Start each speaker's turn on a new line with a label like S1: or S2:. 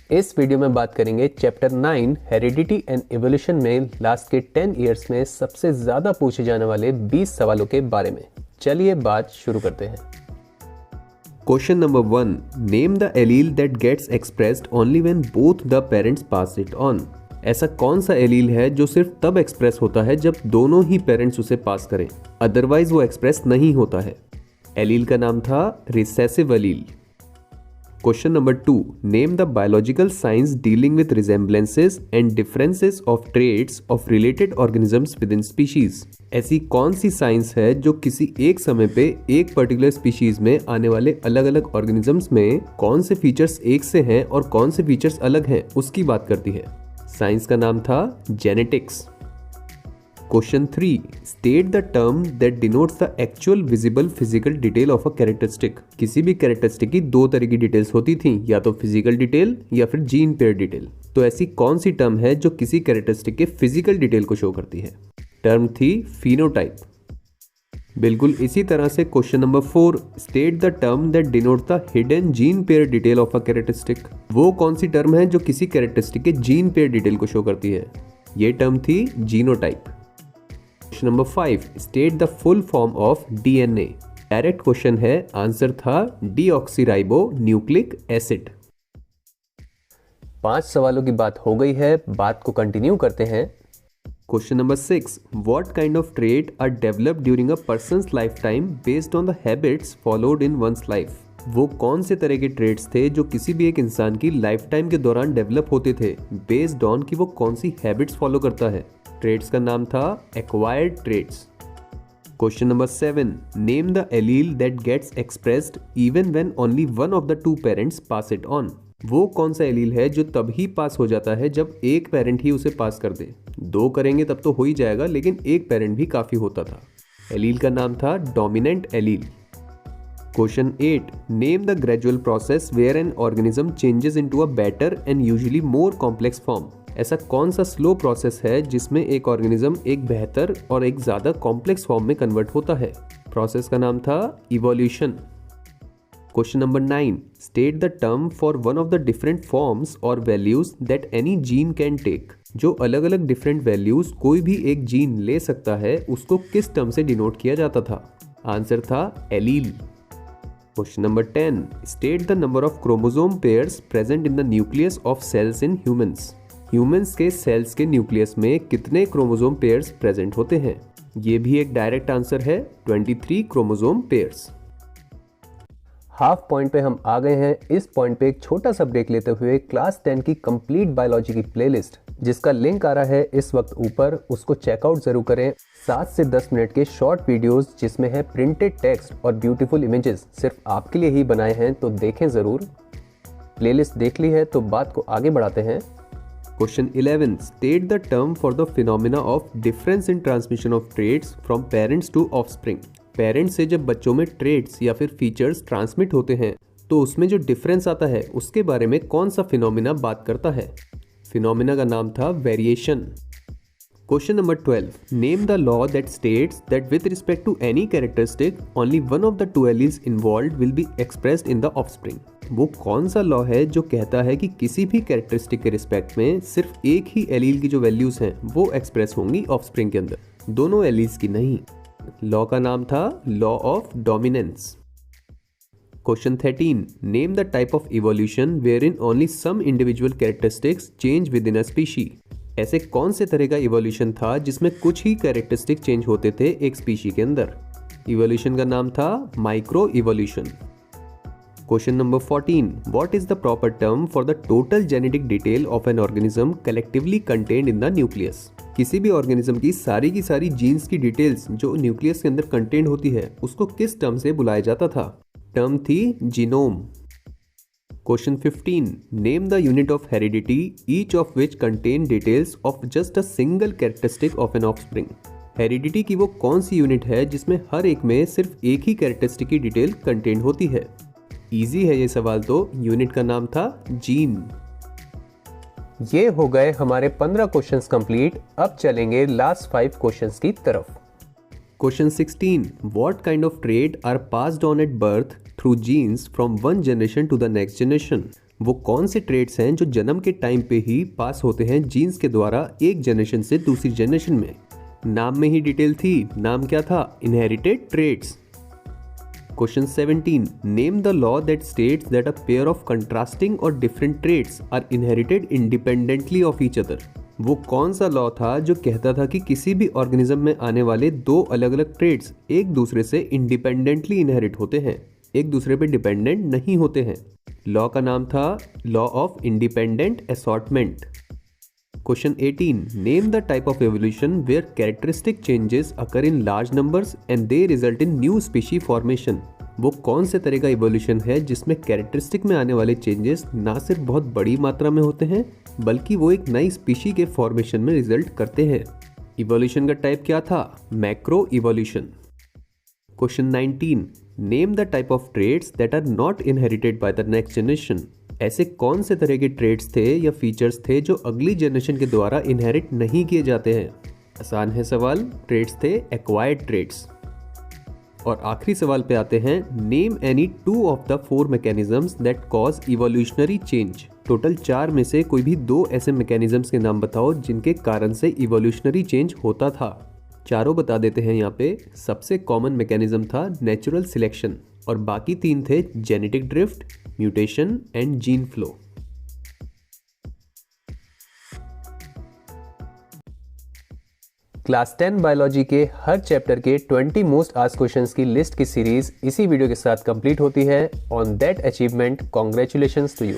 S1: इस वीडियो में बात करेंगे चैप्टर 9 हेरिडिटी एंड इवोल्यूशन में लास्ट के 10 इयर्स में सबसे ज्यादा पूछे जाने वाले 20 सवालों के बारे में। चलिए बात शुरू करते हैं।
S2: Question number 1, name the allele that gets expressed only when both the parents pass it on. ऐसा कौन सा एलील है जो सिर्फ तब एक्सप्रेस होता है जब दोनों ही पेरेंट्स उसे पास करें, अदरवाइज वो एक्सप्रेस नहीं होता है। एलील का नाम था recessive allele. Question number 2, name the biological science dealing with resemblances and differences of traits of related organisms within species. ऐसी कौन सी साइंस है जो किसी एक समय पे एक पर्टिकुलर स्पीशीज में आने वाले अलग अलग ऑर्गेनिजम्स में कौन से फीचर्स एक से हैं और कौन से फीचर्स अलग हैं उसकी बात करती है। साइंस का नाम था genetics. Question 3, state the term that denotes the actual visible physical detail of a characteristic. किसी भी कैरेक्टरिस्टिक की दो तरह की डिटेल्स होती थी, या तो फिजिकल डिटेल या फिर जीन पेयर डिटेल। तो ऐसी कौन सी टर्म है जो किसी कैरेक्टरिस्टिक के फिजिकल डिटेल को शो करती है? टर्म थी फिनोटाइप। बिल्कुल इसी तरह से question number 4, state the term that denotes the hidden gene pair detail of a characteristic. वो कौन सी टर्म है जो किसी कैरेक्टरिस्टिक के जीन पेयर डिटेल को शो करती है? ये टर्म थी genotype. Question number 5, state the full form of DNA. Direct question है, आंसर था डीऑक्सीराइबो न्यूक्लिक एसिड।
S1: 5 सवालों की बात हो गई है, बात को कंटिन्यू करते हैं।
S2: Question number 6, what kind of trait are developed during a person's lifetime based on the habits followed in one's life. वो कौन से तरह के ट्रेट्स थे जो किसी भी एक इंसान की लाइफ टाइम के दौरान डेवलप होते थे बेस्ड ऑन कि वो कौन सी हैबिट्स फॉलो करता है। ट्रेट्स का नाम था acquired traits. Question number 7, name the allele that gets expressed even when only one of the two parents pass it on. वो कौन सा एलील है जो तभी पास हो जाता है जब एक पेरेंट ही उसे पास कर दे। दो करेंगे तब तो हो ही जाएगा, लेकिन एक पेरेंट भी काफी होता था। एलील का नाम था dominant allele. Question 8, name the gradual process where an organism changes into a better and usually more complex form. ऐसा कौन सा स्लो प्रोसेस है जिसमें एक ऑर्गेनिज्म एक बेहतर और एक ज्यादा कॉम्प्लेक्स फॉर्म में कन्वर्ट होता है? प्रोसेस का नाम था evolution. Question number 9, state the term for one of the different forms और values that any gene can take. जो अलग अलग डिफरेंट वैल्यूज कोई भी एक जीन ले सकता है उसको किस टर्म से डिनोट किया जाता था? आंसर था allele. Question number 10, state the number of chromosome pairs present in the nucleus of cells in humans. Humans के सेल्स के न्यूक्लियस में कितने क्रोमोसोम पेयर्स प्रेजेंट होते हैं? ये भी एक डायरेक्ट आंसर है, 23 क्रोमोसोम पेयर्स।
S1: हाफ पॉइंट पे हम आ गए हैं। इस पॉइंट पे एक छोटा सा ब्रेक लेते हुए क्लास 10 की कंप्लीट बायोलॉजी की प्लेलिस्ट, जिसका लिंक आ रहा है इस वक्त ऊपर, उसको चेकआउट जरूर करें। 7 से 10 मिनट के शॉर्ट वीडियोस जिसमें है प्रिंटेड टेक्स्ट और ब्यूटीफुल इमेजेस सिर्फ आपके लिए ही बनाए हैं, तो देखें जरूर। प्लेलिस्ट देख ली है तो बात को आगे बढ़ाते हैं।
S2: Question 11, state the term for the phenomena of difference in transmission of traits from parents to offspring. Parents से जब बच्चों में ट्रेट्स या फिर फीचर्स ट्रांसमिट होते हैं तो उसमें जो डिफरेंस आता है उसके बारे में कौन सा फिनोमिना बात करता है? फिनोमिना का नाम था variation. Question number 12, name the law that states that with respect to any characteristic only one of the two alleles involved will be expressed in the offspring. वो कौन सा लॉ है जो कहता है कि किसी भी कैरेक्टरिस्टिक के रिस्पेक्ट में सिर्फ एक ही एलील की जो वैल्यूज हैं वो एक्सप्रेस होंगी ऑफस्प्रिंग के अंदर, दोनों एलील्स की नहीं। लॉ का नाम था law of dominance. Question 13, name the type of evolution wherein only some individual characteristics change within a species. ऐसे कौन से तरह का इवोल्यूशन था जिसमें कुछ ही कैरेक्टरिस्टिक चेंज होते थे एक स्पीशी के अंदर? इवोल्यूशन का नाम था micro evolution. Question number 14, what is the proper term for the total genetic detail of an organism collectively contained in the nucleus. किसी भी ऑर्गेनिज्म की सारी जीन्स की डिटेल्स जो न्यूक्लियस के अंदर कंटेन्ड होती है उसको किस टर्म से बुलाया जाता था? टर्म थी genome. Question 15, name the unit of heredity each of which contain details of just a single characteristic of an offspring. Heredity की वो कौन सी यूनिट है जिसमें हर एक में सिर्फ एक ही कैरेक्टरिस्टिक की डिटेल कंटेन होती है? इजी है ये सवाल, तो यूनिट का नाम था जीन।
S1: ये हो गए हमारे 15 क्वेश्चंस कंप्लीट। अब चलेंगे लास्ट 5 क्वेश्चंस की तरफ।
S2: Question 16, what kind of trait are passed on at birth through genes from one generation to the next generation. वो कौन से ट्रेड्स हैं जो जन्म के टाइम पे ही पास होते हैं जीन्स के द्वारा एक जनरेशन से दूसरी जनरेशन में? नाम में ही डिटेल थी, नाम क्या था? Inherited traits. Question 17, name the law that states that a pair of contrasting और different traits are inherited independently of each other. वो कौन सा लॉ था जो कहता था कि किसी भी ऑर्गेनिज्म में आने वाले दो अलग अलग ट्रेड्स एक दूसरे से इंडिपेंडेंटली इनहेरिट होते हैं, एक दूसरे पे डिपेंडेंट नहीं होते हैं? लॉ का नाम था law of independent assortment. Question 18, name the type of evolution where characteristic changes occur in large numbers and they result in new species formation. वो कौन से तरह का इवोल्यूशन है जिसमें कैरेक्टरिस्टिक में आने वाले चेंजेस ना सिर्फ बहुत बड़ी मात्रा में होते हैं बल्कि वो एक नई स्पीशी के फॉर्मेशन में रिजल्ट करते हैं? इवोल्यूशन का टाइप क्या था? Macro evolution. Question 19, name the type of traits that are not inherited by the next generation. ऐसे कौन से तरह के ट्रेड्स थे या फीचर्स थे जो अगली जनरेशन के द्वारा इनहेरिट नहीं किए जाते हैं? आसान है सवाल, ट्रेड्स थे एक्वायर्ड ट्रेड्स। और आखिरी सवाल पे आते हैं, name any 2 of the 4 mechanisms that cause evolutionary change. Total 4 में से कोई भी 2 ऐसे मैकेनिज्म्स के नाम बताओ जिनके कारण से इवोल्यूशनरी चेंज होता था। चारों बता देते हैं यहाँ पे। सबसे कॉमन मैकेनिज्म था नेचुरल सिलेक्शन और बाकी 3 थे genetic drift, mutation and gene flow.
S1: Class 10 biology के हर चैप्टर के 20 मोस्ट आस्क्ड क्वेश्चंस की लिस्ट की सीरीज इसी वीडियो के साथ कंप्लीट होती है। On that achievement, congratulations to you.